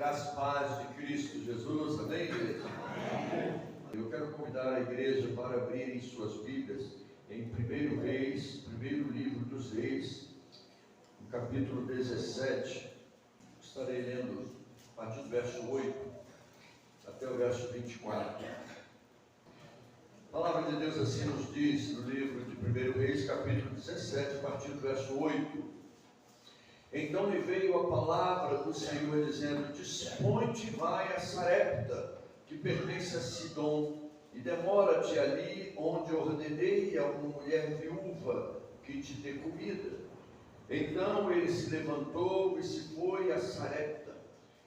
Graça e paz de Cristo Jesus, amém, igreja? Amém. Eu quero convidar a igreja para abrirem suas Bíblias em 1 Reis, primeiro livro dos Reis, no capítulo 17. Estarei lendo a partir do verso 8 até o verso 24. A palavra de Deus assim nos diz no livro de 1 Reis, capítulo 17, a partir do verso 8. Então lhe veio a palavra do Senhor dizendo: dispõe-te e vai a Sarepta, que pertence a Sidom, e demora-te ali, onde ordenei a uma mulher viúva que te dê comida. Então ele se levantou e se foi a Sarepta.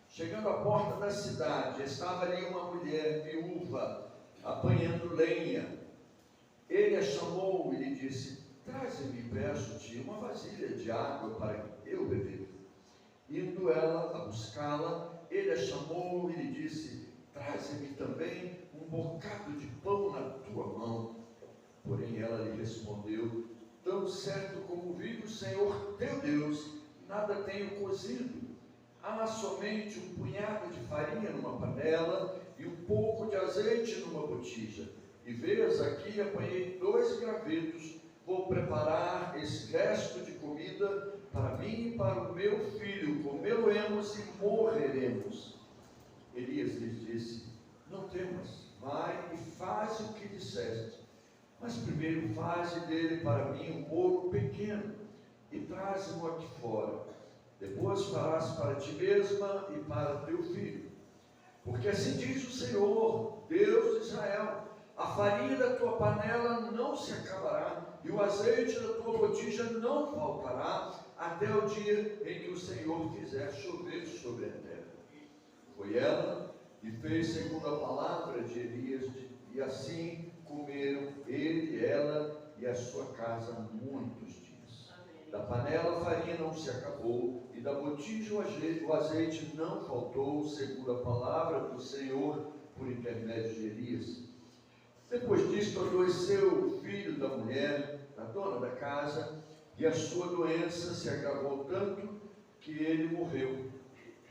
Chegando à porta da cidade, estava ali uma mulher viúva, apanhando lenha. Ele a chamou e lhe disse: traze-me, peço-te, uma vasilha de água para eu beber. Indo ela a buscá-la, ele a chamou e lhe disse: traze-me também um bocado de pão na tua mão. Porém ela lhe respondeu: tão certo como vive o Senhor teu Deus, nada tenho cozido. Há somente um punhado de farinha numa panela e um pouco de azeite numa botija. E vês, aqui apanhei 2 gravetos. Vou preparar esse resto de comida para mim e para o meu filho. Comê-lo-emos e morreremos. Elias lhes disse: não temas, vai e faz o que disseste. Mas primeiro faze dele para mim um bolo pequeno e traze-mo aqui fora. Depois farás para ti mesma e para teu filho. Porque assim diz o Senhor, Deus de Israel: a farinha da tua panela não se acabará, e o azeite da tua botija não faltará, até o dia em que o Senhor fizer chover sobre a terra. Foi ela e fez segundo a palavra de Elias, e assim comeram ele, ela e a sua casa muitos dias. Da panela a farinha não se acabou, e da botija o azeite não faltou, segundo a palavra do Senhor por intermédio de Elias. Depois disto adoeceu o filho da mulher, da dona da casa, e a sua doença se agravou tanto que ele morreu.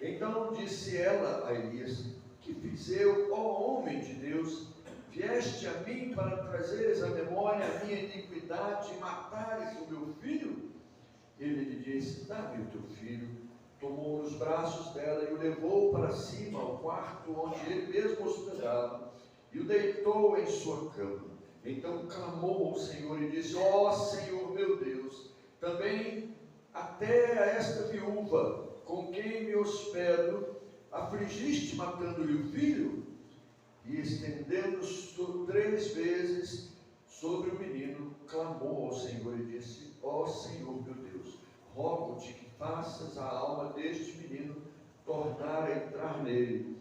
Então disse ela a Elias: que fiz eu, ó homem de Deus? Vieste a mim para trazeres à memória a minha iniquidade e matares o meu filho? Ele lhe disse: dá-me o teu filho. Tomou nos braços dela e o levou para cima ao quarto onde ele mesmo hospedava, e o deitou em sua cama. Então clamou ao Senhor e disse: ó Senhor meu Deus, também até a esta viúva com quem me hospedo afligiste, matando-lhe o filho? E estendendo-se 3 vezes sobre o menino, clamou ao Senhor e disse: ó Senhor meu Deus, rogo-te que faças a alma deste menino tornar a entrar nele.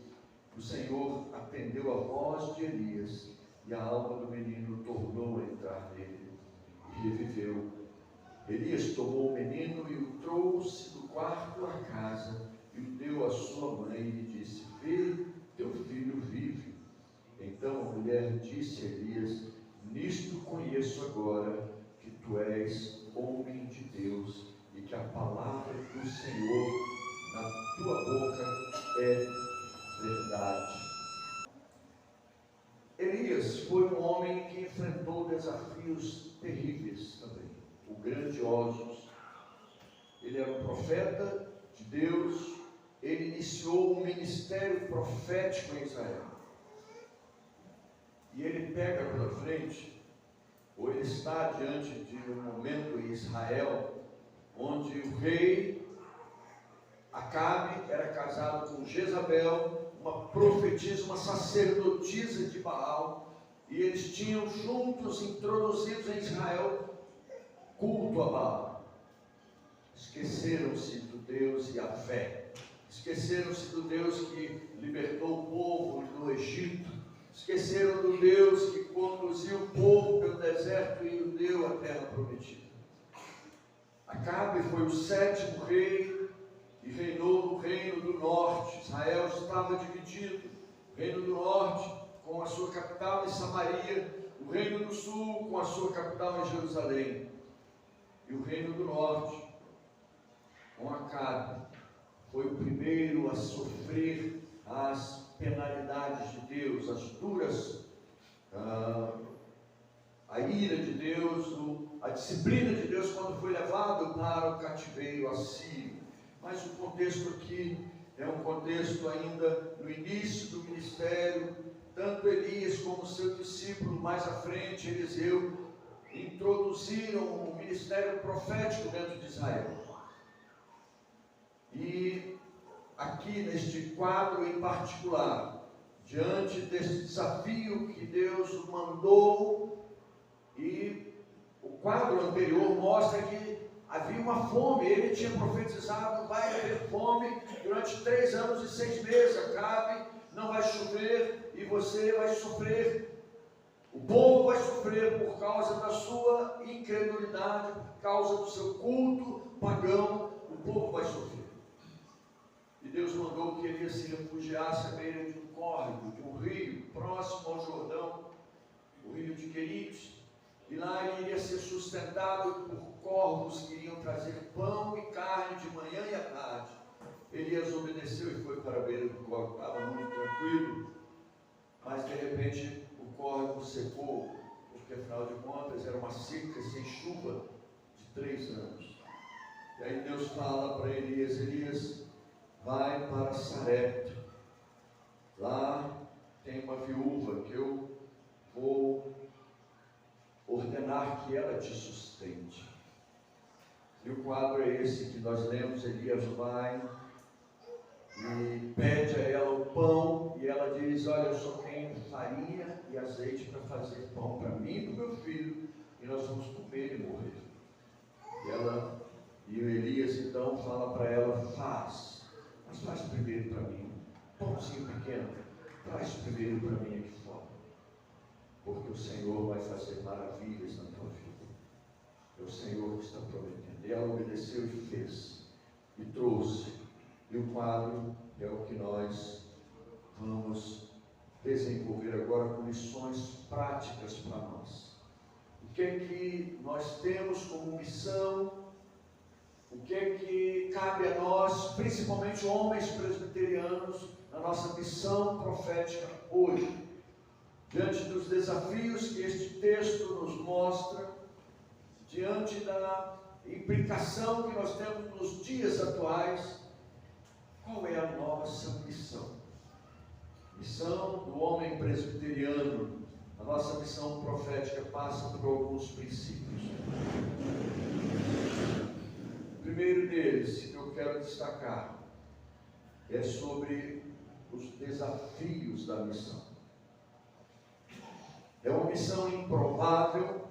O Senhor atendeu a voz de Elias, e a alma do menino tornou a entrar nele, e reviveu. Elias tomou o menino e o trouxe do quarto à casa, e o deu à sua mãe, e lhe disse: vê, teu filho vive. Então a mulher disse a Elias: nisto conheço agora que tu és homem de Deus, e que a palavra do Senhor na tua boca é verdade. Elias foi um homem que enfrentou desafios terríveis também, grandiosos. Ele era um profeta de Deus. Ele iniciou um ministério profético em Israel. E ele pega pela frente, ou ele está diante de um momento em Israel, onde o rei Acabe era casado com Jezabel, uma profetisa, uma sacerdotisa de Baal, e eles tinham juntos introduzidos em Israel culto a Baal. Esqueceram-se do Deus Yahvé, esqueceram-se do Deus que libertou o povo do Egito, esqueceram do Deus que conduziu o povo pelo deserto e o deu a terra prometida. Acabe foi o 7º rei e reinou no reino do norte. Israel estava dividido: o reino do norte com a sua capital em Samaria, o reino do sul com a sua capital em Jerusalém. E o reino do norte com Acabe foi o primeiro a sofrer as penalidades de Deus, as duras, a ira de Deus, a disciplina de Deus quando foi levado para o cativeiro assírio. Mas o contexto aqui é um contexto ainda no início do ministério. Tanto Elias como seu discípulo mais à frente, Eliseu, introduziram o ministério profético dentro de Israel. E aqui neste quadro em particular, diante desse desafio que Deus mandou, e o quadro anterior mostra que havia uma fome. Ele tinha profetizado: vai haver fome durante 3 anos e 6 meses, Acabe, não vai chover e você vai sofrer, o povo vai sofrer por causa da sua incredulidade, por causa do seu culto pagão, o povo vai sofrer. E Deus mandou que ele se refugiasse à beira de um córrego, de um rio, próximo ao Jordão, o rio de Querites, e lá ele iria ser sustentado por corvos que iriam trazer pão e carne de manhã e à tarde. Elias obedeceu e foi para a beira do córrego, estava muito tranquilo, mas de repente o córrego secou, porque afinal de contas era uma seca sem chuva de 3 anos. E aí Deus fala para Elias: Elias, vai para Sarepta, lá tem uma viúva que eu vou ordenar que ela te sustente. E o quadro é esse que nós lemos. Elias vai e pede a ela o pão, e ela diz: olha, eu só tenho farinha e azeite para fazer pão para mim e para o meu filho, e nós vamos comer e morrer. E o Elias então fala para ela: mas faz primeiro para mim, pãozinho pequeno, traz primeiro para mim aqui fora, porque o Senhor vai fazer maravilhas na tua vida, é o Senhor que está prometendo. E ela obedeceu e fez, e trouxe. E o quadro é o que nós vamos desenvolver agora com lições práticas para nós. O que é que nós temos como missão? O que é que cabe a nós, principalmente homens presbiterianos, na nossa missão profética hoje? Diante dos desafios que este texto nos mostra, diante da implicação que nós temos nos dias atuais, qual é a nossa missão? Missão do homem presbiteriano. A nossa missão profética passa por alguns princípios. O primeiro deles, que eu quero destacar, é sobre os desafios da missão. É uma missão improvável,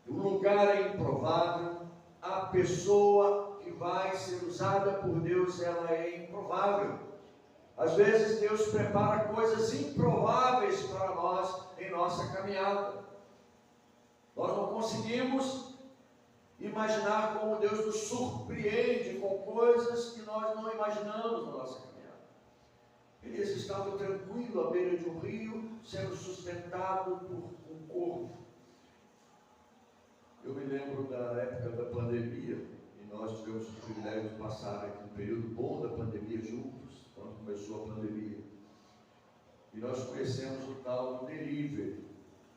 o lugar é improvável, a pessoa que vai ser usada por Deus, ela é improvável. Às vezes Deus prepara coisas improváveis para nós em nossa caminhada. Nós não conseguimos imaginar como Deus nos surpreende com coisas que nós não imaginamos na nossa caminhada. Elias estava tranquilo à beira de um rio, sendo sustentado por um corvo. Eu me lembro da época da pandemia, e nós tivemos o privilégio de passar aqui um período bom da pandemia juntos, quando começou a pandemia. E nós conhecemos o tal do delivery,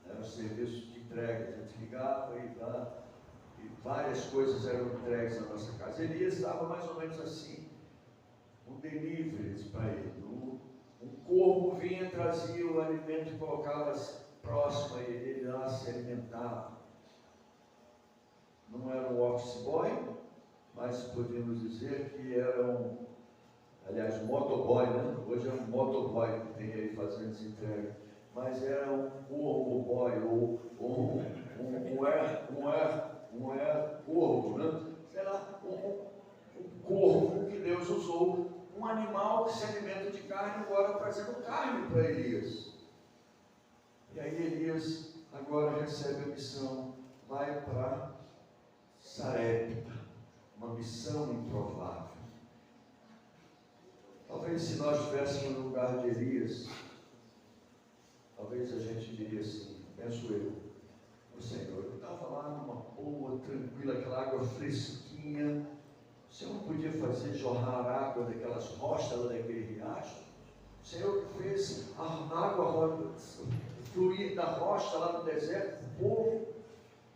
era um serviço de entrega. A gente ligava e várias coisas eram entregues na nossa casa. Elias estava mais ou menos assim, um delivery para ele. Um corvo vinha, trazia o alimento e colocava próximo a ele, ele lá se alimentava. Não era um office boy, mas podemos dizer que era aliás, um motoboy, né? Hoje é um motoboy que tem aí fazendo essa entrega. Mas era um corvo boy, ou corvo, né? Sei lá, um corvo que Deus usou, um animal que se alimenta de carne, agora trazendo carne para Elias. E aí Elias agora recebe a missão, vai para Sarepta, uma missão improvável. Talvez se nós estivéssemos no lugar de Elias, talvez a gente diria assim, penso eu: o Senhor, eu estava lá numa boa, tranquila, aquela água fresquinha, Senhor não podia fazer jorrar água daquelas rochas lá daquele riacho? O Senhor que fez a água fluir da rocha lá no deserto, o povo.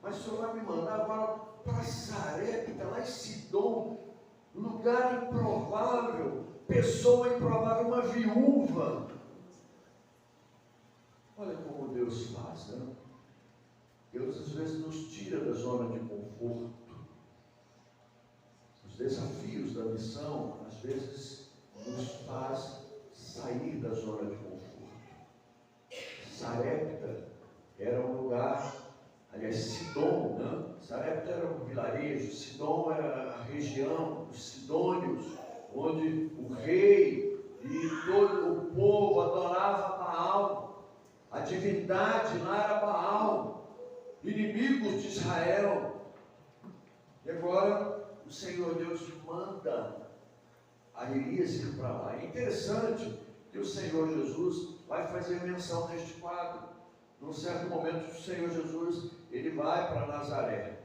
Mas o Senhor vai me mandar agora para Sarepta, lá em Sidom, lugar improvável, pessoa improvável, uma viúva. Olha como Deus faz, né? Deus às vezes nos tira da zona de conforto. Os desafios da missão, às vezes, nos faz sair da zona de conforto. Sarepta era um lugar, aliás, Sidom, né? Sarepta era um vilarejo, Sidom era a região dos sidônios, onde o rei e todo o povo adorava Baal. A divindade lá era Baal, inimigos de Israel. E agora o Senhor Deus manda a Elias ir para lá. É interessante que o Senhor Jesus vai fazer menção neste quadro. Num certo momento, o Senhor Jesus, ele vai para Nazaré.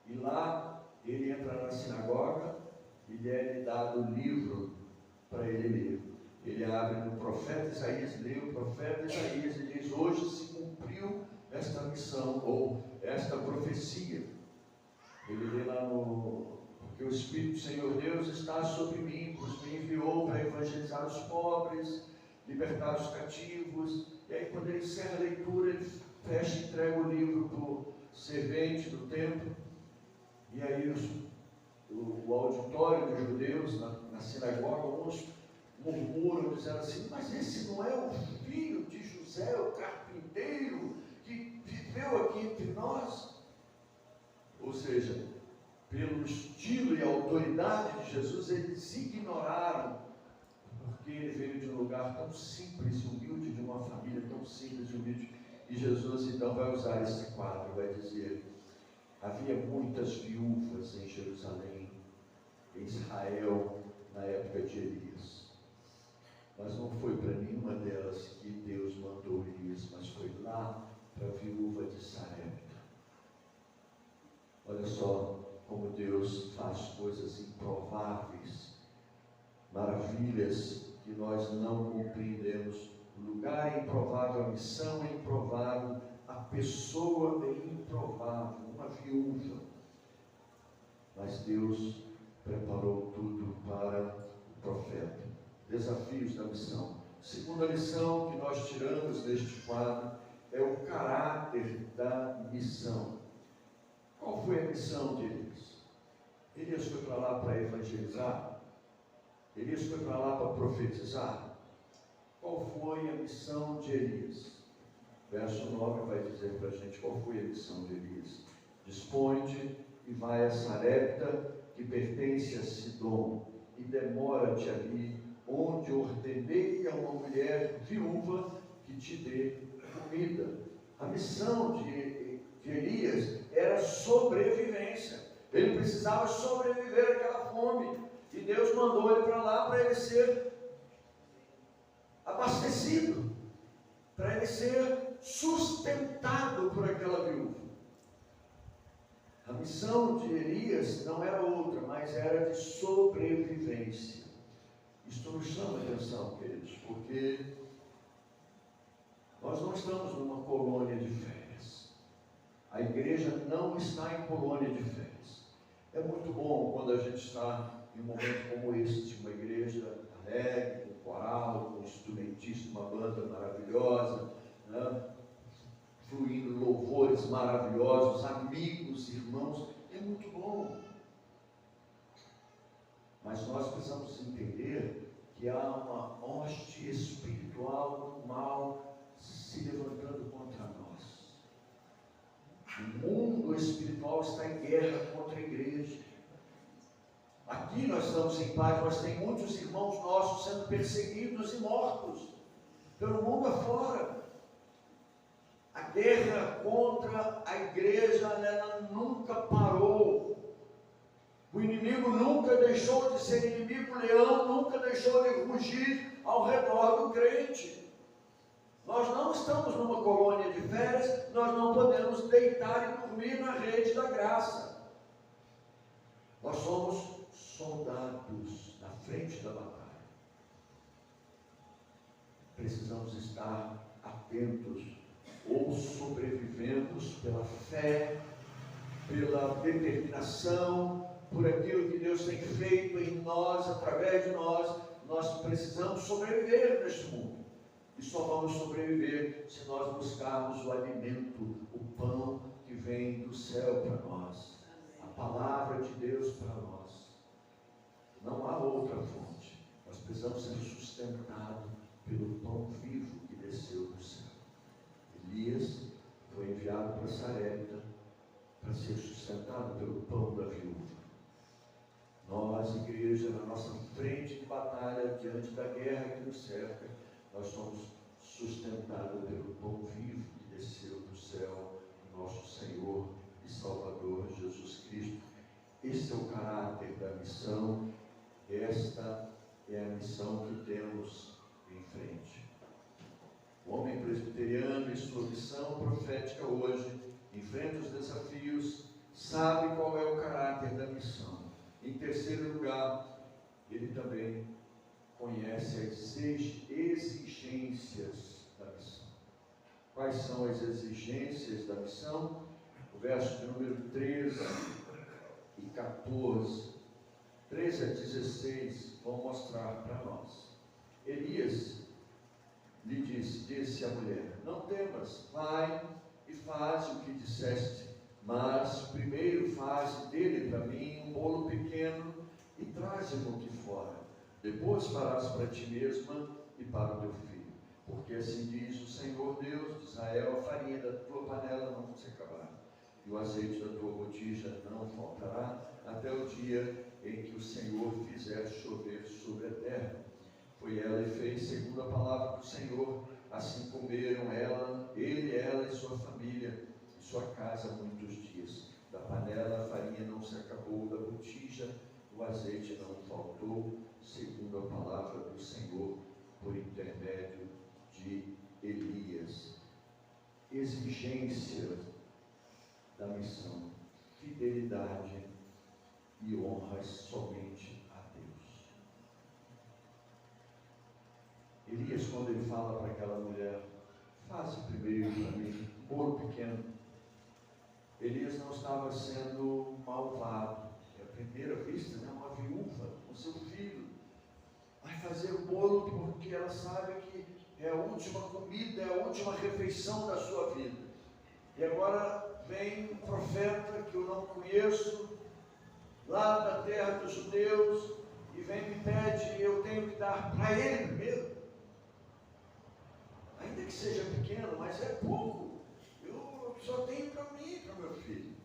E lá, ele entra na sinagoga e lhe é dado o livro para ele ler. Ele abre no profeta Isaías, lê o profeta Isaías e diz: hoje se cumpriu esta missão, ou esta profecia. Ele lê lá porque o Espírito do Senhor Deus está sobre mim, pois me enviou para evangelizar os pobres, libertar os cativos. E aí, quando ele encerra a leitura, ele fecha e entrega o livro para o servente do templo. E aí o auditório dos judeus na sinagoga, uns murmuram, dizendo assim: mas esse não é o filho de José, o carpinteiro, que viveu aqui entre nós? Ou seja, pelo estilo e autoridade de Jesus, eles ignoraram, porque ele veio de um lugar tão simples e humilde, de uma família tão simples e humilde. E Jesus então vai usar esse quadro, vai dizer: havia muitas viúvas em Jerusalém, em Israel, na época de Elias. Mas não foi para nenhuma delas que Deus mandou Elias, mas foi lá para a viúva de Sarepta. Olha só como Deus faz coisas improváveis, maravilhas que nós não compreendemos. O lugar é improvável, a missão é improvável, a pessoa é improvável, uma viúva. Mas Deus preparou tudo para o profeta. Desafios da missão. Segunda lição que nós tiramos deste quadro é o caráter da missão. Qual foi a missão de Elias? Elias foi para lá para evangelizar? Elias foi para lá para profetizar? Qual foi a missão de Elias? Verso 9 vai dizer para a gente qual foi a missão de Elias. Dispõe-te e vai a Sarepta, que pertence a Sidom, e demora-te ali, onde ordenei a uma mulher viúva que te dê comida. A missão de Elias era sobrevivência. Ele precisava sobreviver àquela fome. E Deus mandou ele para lá para ele ser abastecido, para ele ser sustentado por aquela viúva. A missão de Elias não era outra, mas era de sobrevivência. Isto nos chama a atenção, queridos, porque nós não estamos numa colônia de férias. A igreja não está em colônia de férias. É muito bom quando a gente está em um momento como este, uma igreja alegre, com coral, com instrumentista, uma banda maravilhosa, né? Fluindo louvores maravilhosos, amigos, irmãos, é muito bom. Mas nós precisamos entender que há uma hoste espiritual do mal se levantando contra nós. O mundo espiritual está em guerra contra a igreja. Aqui nós estamos em paz, mas tem muitos irmãos nossos sendo perseguidos e mortos pelo mundo afora. A guerra contra a igreja, ela nunca parou. O inimigo nunca deixou de ser inimigo, o leão nunca deixou de rugir ao redor do crente. Nós não estamos numa colônia de férias, nós não podemos deitar e dormir na rede da graça. Nós somos soldados na frente da batalha. Precisamos estar atentos ou sobrevivemos pela fé, pela determinação, por aquilo que Deus tem feito em nós, através de nós. Nós precisamos sobreviver neste mundo. E só vamos sobreviver se nós buscarmos o alimento, o pão que vem do céu para nós. A palavra de Deus para nós. Não há outra fonte. Nós precisamos ser sustentados pelo pão vivo que desceu do céu. Elias foi enviado para Sarepta para ser sustentado pelo pão da viúva. Nós, igreja, na nossa frente de batalha, diante da guerra que nos cerca, nós somos sustentados pelo pão vivo que desceu do céu, nosso Senhor e Salvador Jesus Cristo. Esse é o caráter da missão, esta é a missão que temos em frente. O homem presbiteriano, em sua missão profética hoje, enfrenta os desafios, sabe qual é o caráter da missão. Em terceiro lugar, ele também conhece as exigências da missão. Quais são as exigências da missão? O verso de número 13 e 14, 13 a 16, vão mostrar para nós. Elias lhe disse a mulher: não temas, vai e faz o que disseste, mas primeiro faz dele para mim um bolo pequeno e traze-mo aqui fora. Depois farás para ti mesma e para o teu filho. Porque assim diz o Senhor Deus de Israel: a farinha da tua panela não se acabará, e o azeite da tua botija não faltará, até o dia em que o Senhor fizer chover sobre a terra. Foi ela e fez segundo a palavra do Senhor. Assim comeram ele, ela e sua família e sua casa muitos dias. Da panela a farinha não se acabou, da botija o azeite não faltou, segundo a palavra do Senhor, por intermédio de Elias. Exigência da missão: fidelidade e honra somente a Deus. Elias, quando ele fala para aquela mulher: faça primeiro para mim um bolo pequeno, Elias não estava sendo malvado. É a primeira vista, né? Uma viúva com seu filho vai fazer o bolo porque ela sabe que é a última comida, é a última refeição da sua vida. E agora vem um profeta que eu não conheço, lá da terra dos judeus, e vem e me pede, eu tenho que dar para ele primeiro. Ainda que seja pequeno, mas é pouco. Eu só tenho para mim e para o meu filho.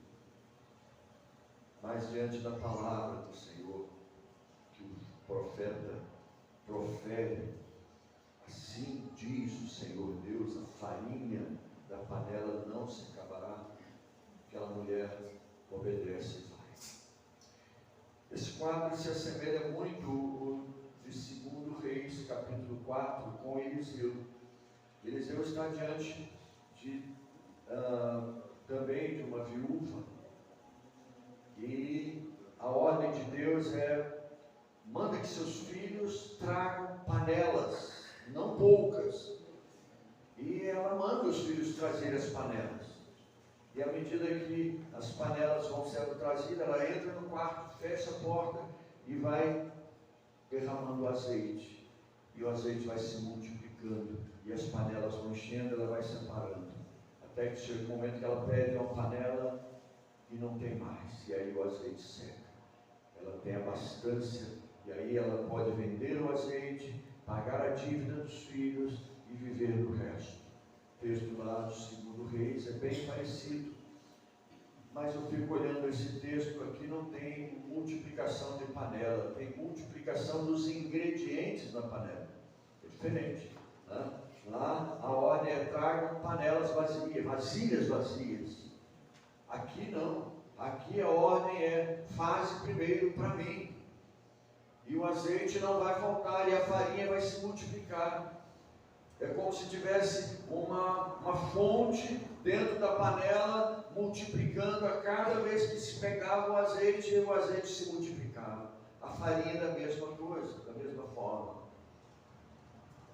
Mas diante da palavra do Senhor, que o profeta profere: assim diz o Senhor Deus, a farinha da panela não se acabará. Aquela mulher obedece e vai. Esse quadro se assemelha muito ao de 2 Reis, capítulo 4, com Eliseu. Eliseu está diante também de uma viúva, e a ordem de Deus é: manda que seus filhos tragam panelas, não poucas. E ela manda os filhos trazerem as panelas. E à medida que as panelas vão sendo trazidas, ela entra no quarto, fecha a porta e vai derramando o azeite. E o azeite vai se multiplicando, e as panelas vão enchendo, ela vai separando. Até que chega o momento que ela pede uma panela e não tem mais. E aí o azeite seca. Ela tem abastância, e aí ela pode vender o azeite, pagar a dívida dos filhos e viver do resto. O texto lá de 2 Reis é bem parecido, mas eu fico olhando esse texto aqui, não tem multiplicação de panela, tem multiplicação dos ingredientes na panela. É diferente, né? Lá a ordem é: tragam panelas vazias, vasilhas vazias. Aqui não, aqui a ordem é: faze primeiro para mim, e o azeite não vai faltar, e a farinha vai se multiplicar. É como se tivesse uma fonte dentro da panela, multiplicando a cada vez que se pegava o azeite se multiplicava. A farinha da mesma coisa, da mesma forma.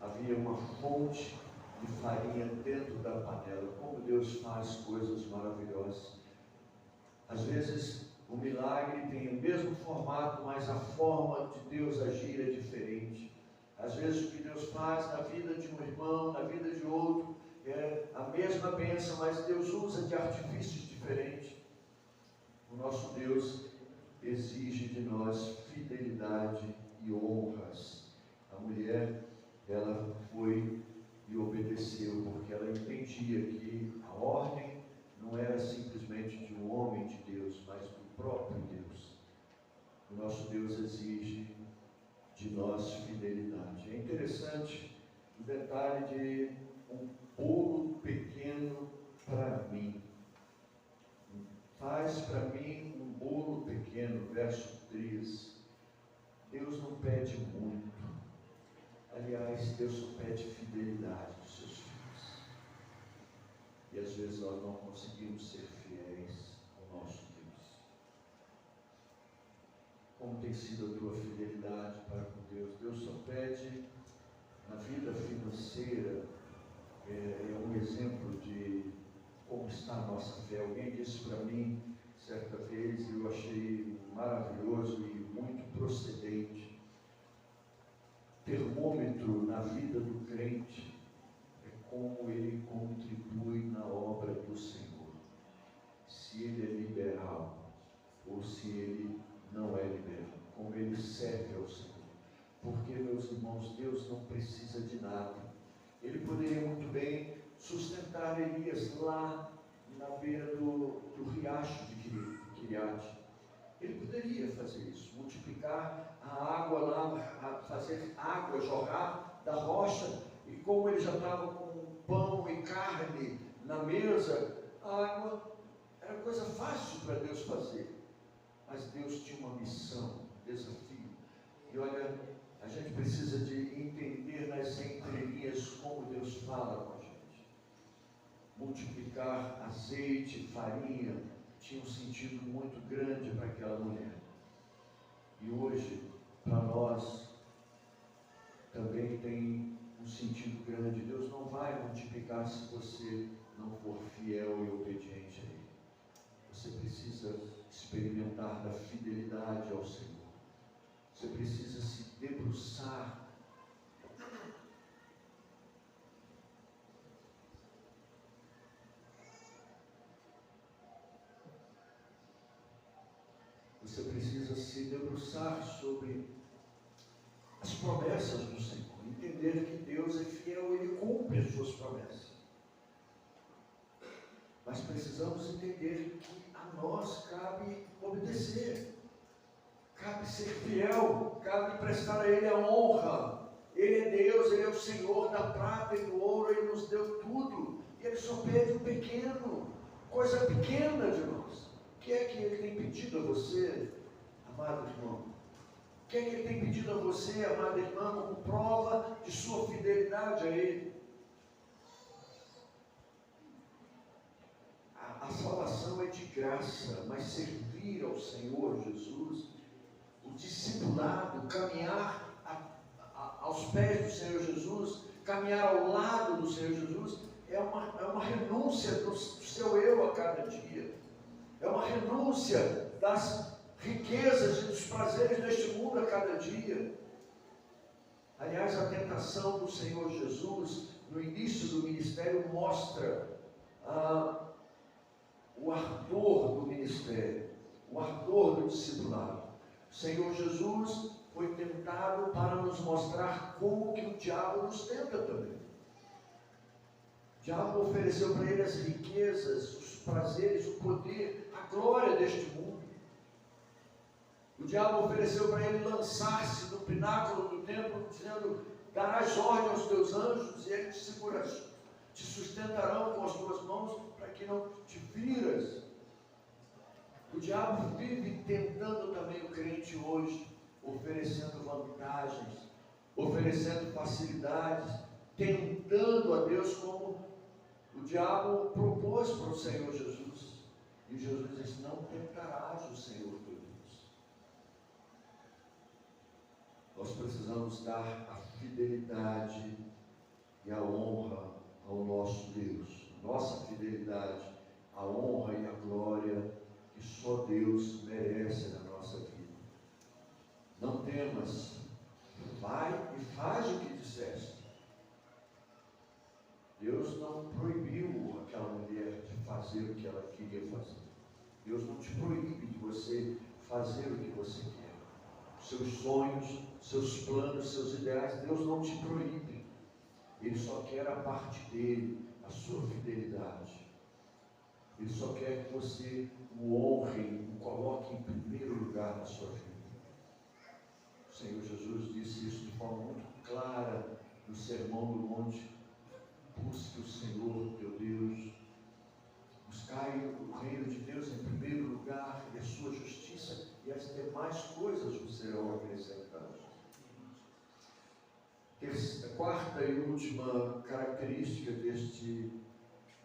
Havia uma fonte de farinha dentro da panela. Como Deus faz coisas maravilhosas. Às vezes o milagre tem o mesmo formato, mas a forma de Deus agir é diferente. Às vezes o que Deus faz na vida de um irmão, na vida de outro, é a mesma bênção, mas Deus usa de artifícios diferentes. O nosso Deus exige de nós fidelidade e honras. A mulher, ela foi e obedeceu, porque ela entendia que a ordem não era simplesmente de um homem de Deus, mas do próprio Deus. O nosso Deus exige de nós fidelidade. É interessante o detalhe de um bolo pequeno para mim. Faz para mim um bolo pequeno, verso 13. Deus não pede muito. Aliás, Deus só pede fidelidade dos seus filhos. E às vezes nós não conseguimos ser fiéis ao nosso Deus. Como tem sido a tua fidelidade para com Deus? Deus só pede na vida financeira, é um exemplo de como está a nossa fé. Alguém disse para mim, certa vez, e eu achei maravilhoso e muito procedente. Termômetro na vida do crente é como ele contribui na obra do Senhor. Se ele é liberal ou se ele não é liberal, como ele serve ao Senhor. Porque, meus irmãos, Deus não precisa de nada. Ele poderia muito bem sustentar Elias lá na beira do riacho de Quiriate. Ele poderia fazer isso, multiplicar a água lá, fazer água jorrar da rocha, e como ele já estava com pão e carne na mesa, a água era coisa fácil para Deus fazer. Mas Deus tinha uma missão, um desafio. E olha, a gente precisa de entender nas entrelinhas como Deus fala com a gente. Multiplicar azeite, farinha, tinha um sentido muito grande para aquela mulher. E hoje, para nós, também tem um sentido grande. Deus não vai multiplicar se você não for fiel e obediente a Ele. Você precisa experimentar da fidelidade ao Senhor. Você precisa se debruçar. Você precisa se debruçar sobre as promessas do Senhor. Entender que Deus é fiel, Ele cumpre as suas promessas. Mas precisamos entender que a nós cabe obedecer. Cabe ser fiel, cabe prestar a Ele a honra. Ele é Deus, Ele é o Senhor da prata e do ouro, Ele nos deu tudo. E Ele só pede o pequeno, coisa pequena de nós. O que é que Ele tem pedido a você, amado irmão? O que é que Ele tem pedido a você, amada irmã, como prova de sua fidelidade a Ele? A salvação é de graça, mas servir ao Senhor Jesus, o discipulado, caminhar aos pés do Senhor Jesus, caminhar ao lado do Senhor Jesus, é uma renúncia do seu eu a cada dia, é uma renúncia das riquezas e dos prazeres deste mundo a cada dia. Aliás, a tentação do Senhor Jesus, no início do ministério, mostra o ardor do ministério, o ardor do discipulado. O Senhor Jesus foi tentado para nos mostrar como que o diabo nos tenta também. O diabo ofereceu para ele as riquezas, os prazeres, o poder, a glória deste mundo. O diabo ofereceu para ele lançar-se no pináculo do templo, dizendo: darás ordem aos teus anjos e eles te sustentarão com as tuas mãos para que não te firas. O diabo vive tentando também o crente hoje, oferecendo vantagens, oferecendo facilidades, tentando a Deus como o diabo propôs para o Senhor Jesus. E Jesus disse: não tentarás o Senhor teu Deus. Nós precisamos dar a fidelidade e a honra ao nosso Deus. Nossa fidelidade, a honra e a glória que só Deus merece na nossa vida. Não temas, vai e faz o que disseste. Deus não proibiu aquela mulher de fazer o que ela queria fazer. Deus não te proíbe de você fazer o que você quer. Seus sonhos, seus planos, seus ideais, Deus não te proíbe. Ele só quer a parte dele, a sua fidelidade. Ele só quer que você o honre, o coloque em primeiro lugar na sua vida. O Senhor Jesus disse isso de forma muito clara no Sermão do Monte. Busque o Senhor teu Deus, buscai o reino de Deus em primeiro lugar e a sua justiça, e as demais coisas vos serão acrescentadas. A quarta e última característica deste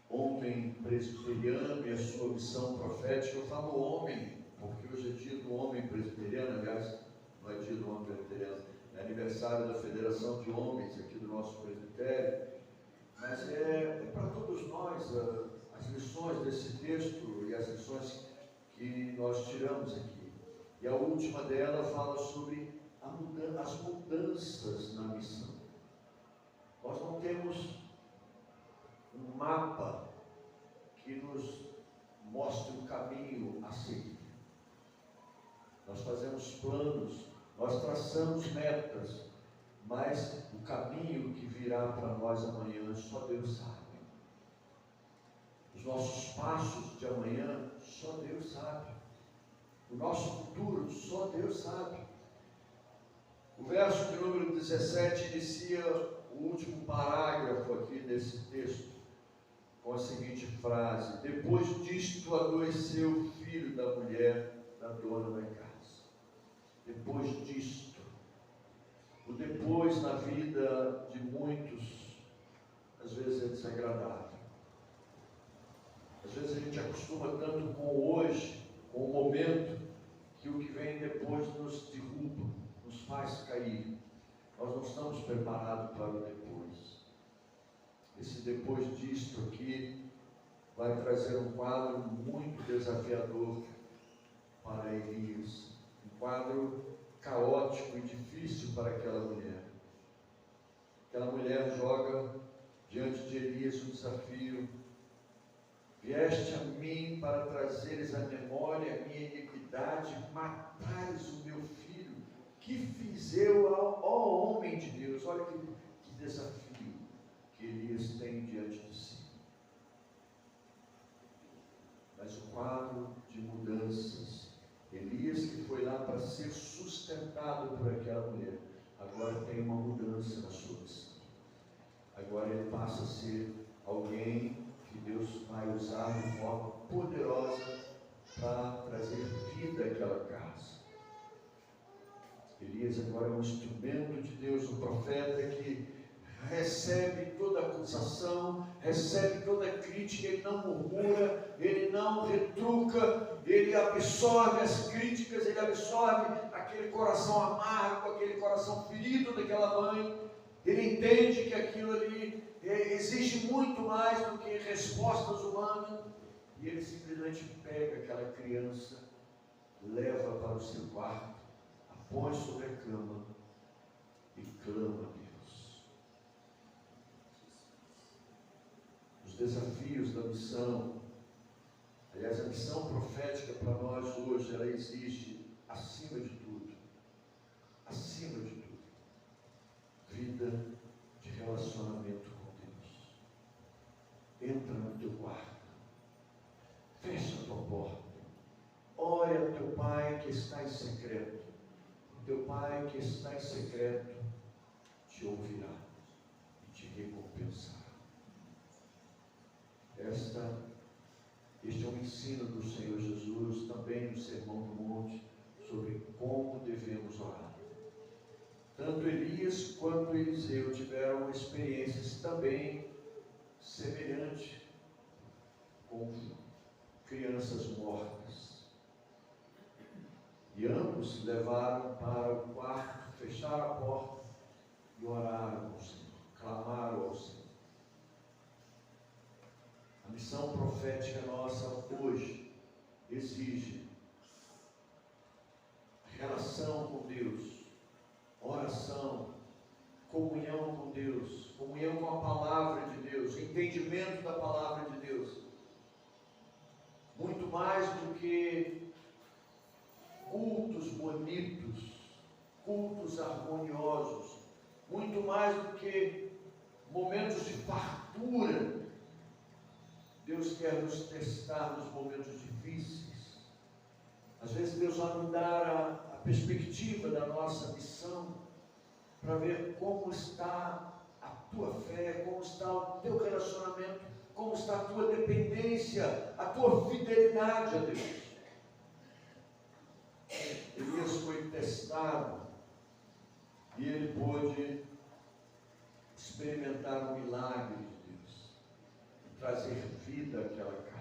homem presbiteriano e a sua missão profética, eu falo homem, porque hoje é dia do homem presbiteriano, aliás, não é dia do homem presbiteriano, é aniversário da Federação de Homens aqui do nosso presbitério. Mas é para todos nós as lições desse texto e as lições que nós tiramos aqui. E a última dela fala sobre as mudanças na missão. Nós não temos um mapa que nos mostre o caminho a seguir. Nós fazemos planos, nós traçamos metas, mas o caminho que virá para nós amanhã só Deus sabe. Os nossos passos de amanhã só Deus sabe. O nosso futuro só Deus sabe. O verso de número 17 inicia o último parágrafo aqui desse texto com a seguinte frase: depois disto adoeceu o filho da mulher da dona da casa. Depois disto. O depois na vida de muitos, às vezes é desagradável. Às vezes a gente acostuma tanto com o hoje, com o momento, que o que vem depois nos derruba, nos faz cair. Nós não estamos preparados para o depois. Esse depois disto aqui vai trazer um quadro muito desafiador para Elias. Um quadro caótico e difícil para aquela mulher. Aquela mulher joga diante de Elias um desafio: vieste a mim para trazeres à memória a minha iniquidade, matares o meu filho. Que fiz eu, ó homem de Deus? Olha que desafio que Elias tem diante de si. Mas o quadro de mudanças. Elias, que foi lá para ser sustentado por aquela mulher, agora tem uma mudança na sua missão. Agora ele passa a ser alguém que Deus vai usar de forma poderosa para trazer vida àquela casa. Elias agora é um instrumento de Deus, um profeta que recebe toda acusação, recebe toda crítica, ele não murmura, ele não retruca, ele absorve as críticas, ele absorve aquele coração amargo, aquele coração ferido daquela mãe. Ele entende que aquilo ali exige muito mais do que respostas humanas, e ele simplesmente pega aquela criança, leva para o seu quarto, a põe sobre a cama e clama a Deus. Os desafios da missão, aliás, a missão profética para nós hoje, ela exige, acima de tudo, vida de relacionamento com Deus. Entra no teu quarto, fecha a tua porta, ore ao teu Pai que está em secreto. O teu Pai que está em secreto te ouvirá e te recompensará. Este é um ensino do Senhor Jesus, também no Sermão do Monte, sobre como devemos orar. Tanto Elias quanto Eliseu tiveram experiências também semelhantes com crianças mortas. E ambos levaram para o quarto, fecharam a porta e oraram ao Senhor, clamaram ao Senhor. A missão profética nossa hoje exige relação com Deus, oração, comunhão com Deus, comunhão com a palavra de Deus, entendimento da palavra de Deus. Muito mais do que cultos bonitos, cultos harmoniosos, muito mais do que momentos de fartura. Deus quer nos testar nos momentos difíceis. Às vezes Deus vai mudar a perspectiva da nossa missão, para ver como está a tua fé, como está o teu relacionamento, como está a tua dependência, a tua fidelidade a Deus. Elias foi testado e ele pôde experimentar o milagre de Deus, trazer vida àquela casa.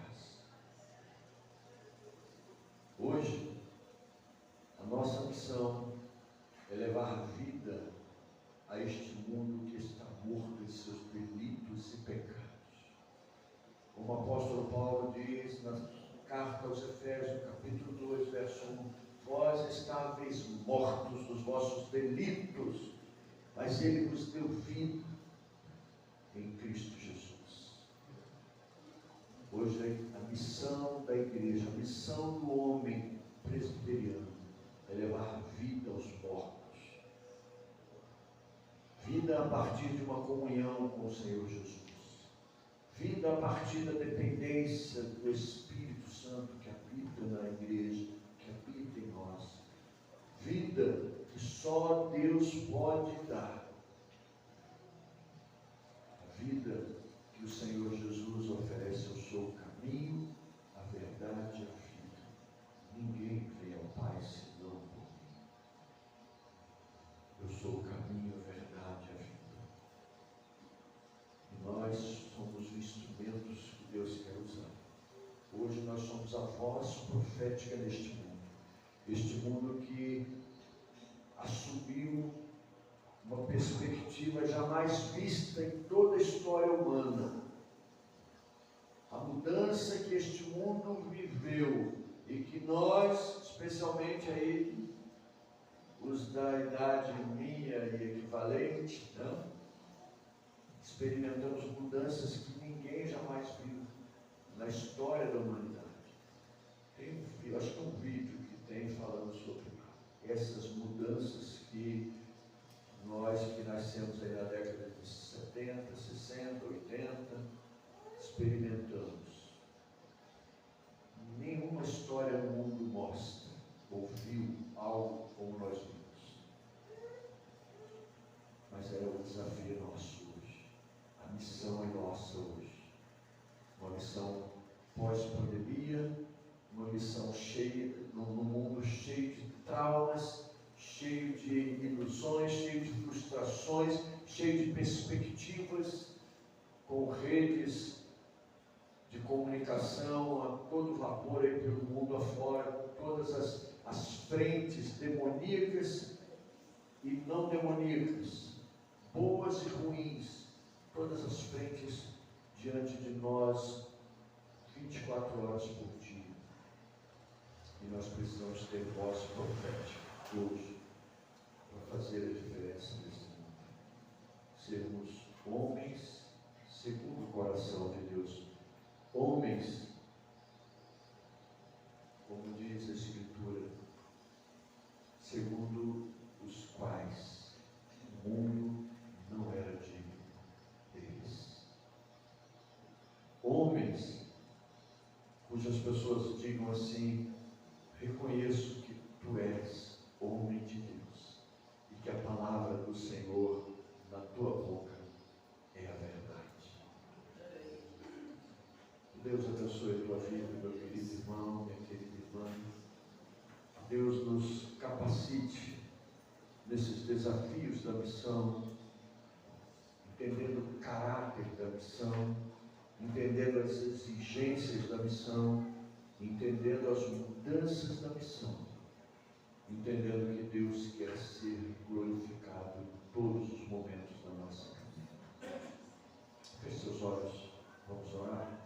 Hoje, a nossa missão é levar vida a este mundo que está morto em seus delitos e pecados. Como o apóstolo Paulo diz na carta aos Efésios, capítulo 2, verso 1, vós estáveis mortos nos vossos delitos, mas ele vos deu vida em Cristo Jesus. Hoje a missão da igreja, a missão do homem presbiteriano é levar vida aos mortos. Vida a partir de uma comunhão com o Senhor Jesus. Vida a partir da dependência do Espírito Santo que habita na igreja, que habita em nós. Vida que só Deus pode dar. A vida que o Senhor Jesus oferece. Eu sou o caminho, a verdade e a vida. Ninguém vem ao Pai senão por mim. Eu sou o caminho, a verdade e a vida. E nós somos os instrumentos que Deus quer usar. Hoje nós somos a voz profética neste mundo. Este mundo que assumiu uma perspectiva jamais vista em toda a história humana. A mudança que este mundo viveu e que nós, especialmente aí, os da idade minha e equivalente, não? Experimentamos mudanças que ninguém jamais viu na história da humanidade. Acho que é um vídeo que tem falando sobre essas mudanças que nós que nascemos aí na década de 70, 60, 80, experimentamos. Nenhuma história no mundo mostra ou viu algo como nós vimos. Mas é um desafio nosso hoje. A missão é nossa hoje. Uma missão pós-pandemia, uma missão cheia, num mundo cheio de traumas, cheio de ilusões, cheio de frustrações, cheio de perspectivas, com redes de comunicação a todo vapor aí pelo mundo afora, todas as frentes demoníacas e não demoníacas, boas e ruins, todas as frentes diante de nós 24 horas por dia. E nós precisamos ter voz profética hoje para fazer a diferença nesse mundo. Sermos homens segundo o coração de Deus. Homens, como diz a Escritura, segundo os quais o mundo não era digno deles. Homens cujas pessoas digam assim: reconheço que tu és homem de Deus e que a palavra do Senhor na tua boca é a verdade. Deus abençoe a tua vida, meu querido irmão, minha querida irmã. Deus nos capacite nesses desafios da missão, entendendo o caráter da missão, entendendo as exigências da missão, entendendo as mudanças da missão, entendendo que Deus quer ser glorificado em todos os momentos da nossa vida. Feche seus olhos, vamos orar.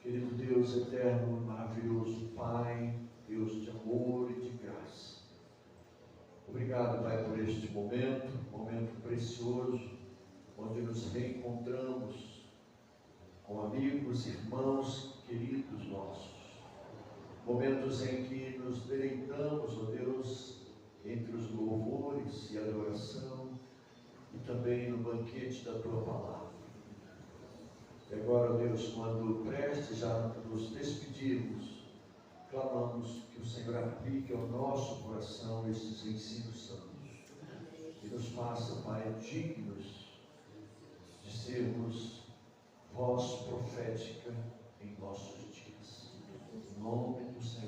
Querido Deus eterno, maravilhoso Pai, Deus de amor e de graça, obrigado, Pai, por este momento precioso, onde nos reencontramos com amigos, irmãos, queridos nossos. Momentos em que nos deleitamos, ó Deus, entre os louvores e a adoração, e também no banquete da Tua Palavra. E agora, ó Deus, quando prestes já nos despedirmos, clamamos que o Senhor aplique ao nosso coração estes ensinos santos e nos faça, Pai, dignos de sermos voz profética em nossos dias. Em nome do Senhor.